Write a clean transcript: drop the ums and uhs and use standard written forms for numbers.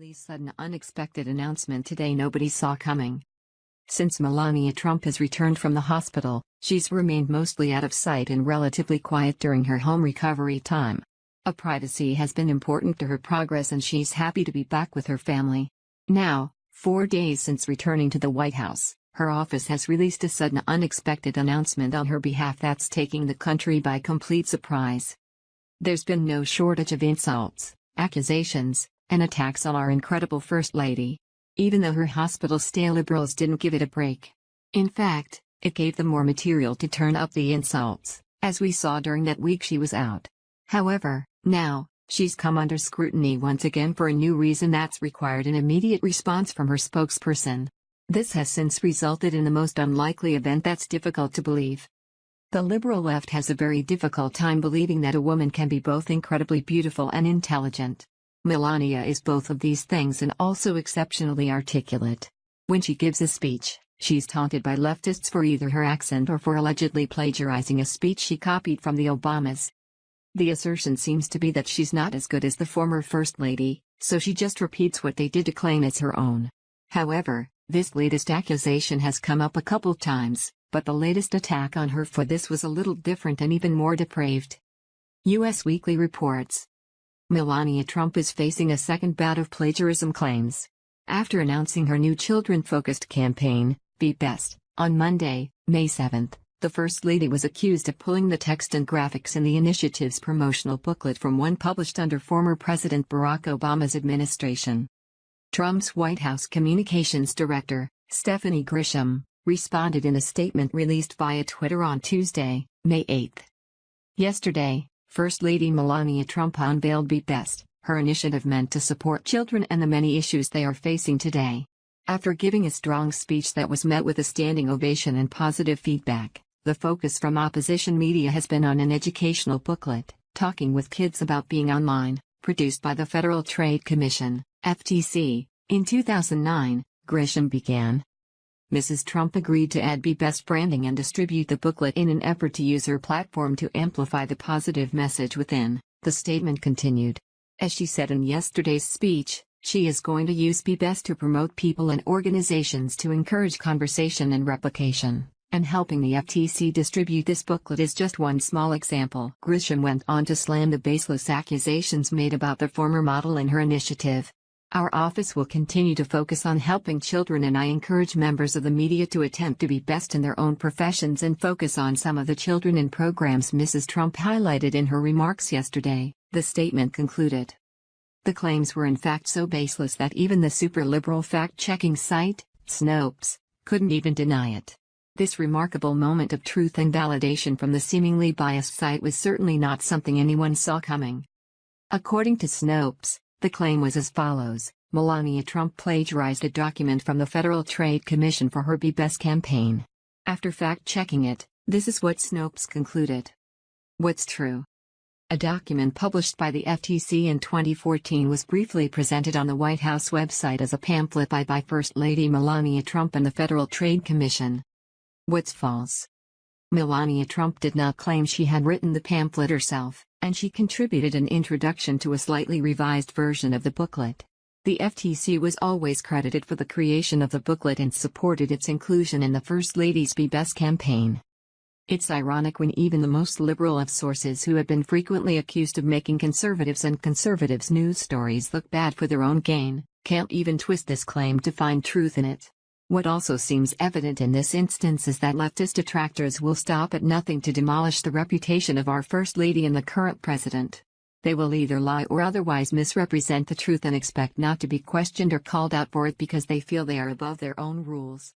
Lee's sudden unexpected announcement today nobody saw coming. Since Melania Trump has returned from the hospital, she's remained mostly out of sight and relatively quiet during her home recovery time. Privacy has been important to her progress and she's happy to be back with her family. Now, 4 days since returning to the White House, her office has released a sudden unexpected announcement on her behalf that's taking the country by complete surprise. There's been no shortage of insults, accusations, and attacks on our incredible First Lady. Even though her hospital stay, liberals didn't give it a break. In fact, it gave them more material to turn up the insults, as we saw during that week she was out. However, now, she's come under scrutiny once again for a new reason that's required an immediate response from her spokesperson. This has since resulted in the most unlikely event that's difficult to believe. The liberal left has a very difficult time believing that a woman can be both incredibly beautiful and intelligent. Melania is both of these things and also exceptionally articulate. When she gives a speech, she's taunted by leftists for either her accent or for allegedly plagiarizing a speech she copied from the Obamas. The assertion seems to be that she's not as good as the former First Lady, so she just repeats what they did to claim as her own. However, this latest accusation has come up a couple times, but the latest attack on her for this was a little different and even more depraved. US Weekly reports. Melania Trump is facing a second bout of plagiarism claims. After announcing her new children-focused campaign, Be Best, on Monday, May 7, the First Lady was accused of pulling the text and graphics in the initiative's promotional booklet from one published under former President Barack Obama's administration. Trump's White House Communications Director, Stephanie Grisham, responded in a statement released via Twitter on Tuesday, May 8. Yesterday, First Lady Melania Trump unveiled Be Best, her initiative meant to support children and the many issues they are facing today. After giving a strong speech that was met with a standing ovation and positive feedback, the focus from opposition media has been on an educational booklet, Talking with Kids About Being Online, produced by the Federal Trade Commission, FTC. In 2009, Grisham began. Mrs. Trump agreed to add Be Best branding and distribute the booklet in an effort to use her platform to amplify the positive message within, the statement continued. As she said in yesterday's speech, she is going to use Be Best to promote people and organizations to encourage conversation and replication, and helping the FTC distribute this booklet is just one small example. Grisham went on to slam the baseless accusations made about the former model in her initiative. Our office will continue to focus on helping children, and I encourage members of the media to attempt to be best in their own professions and focus on some of the children in programs Mrs. Trump highlighted in her remarks yesterday, the statement concluded. The claims were in fact so baseless that even the super-liberal fact-checking site, Snopes, couldn't even deny it. This remarkable moment of truth and validation from the seemingly biased site was certainly not something anyone saw coming. According to Snopes, the claim was as follows: Melania Trump plagiarized a document from the Federal Trade Commission for her Be Best campaign. After fact-checking it, this is what Snopes concluded. What's true? A document published by the FTC in 2014 was briefly presented on the White House website as a pamphlet by First Lady Melania Trump and the Federal Trade Commission. What's false? Melania Trump did not claim she had written the pamphlet herself, and she contributed an introduction to a slightly revised version of the booklet. The FTC was always credited for the creation of the booklet and supported its inclusion in the First Lady's Be Best campaign. It's ironic when even the most liberal of sources who have been frequently accused of making conservatives and conservatives' news stories look bad for their own gain, can't even twist this claim to find truth in it. What also seems evident in this instance is that leftist detractors will stop at nothing to demolish the reputation of our First Lady and the current president. They will either lie or otherwise misrepresent the truth and expect not to be questioned or called out for it because they feel they are above their own rules.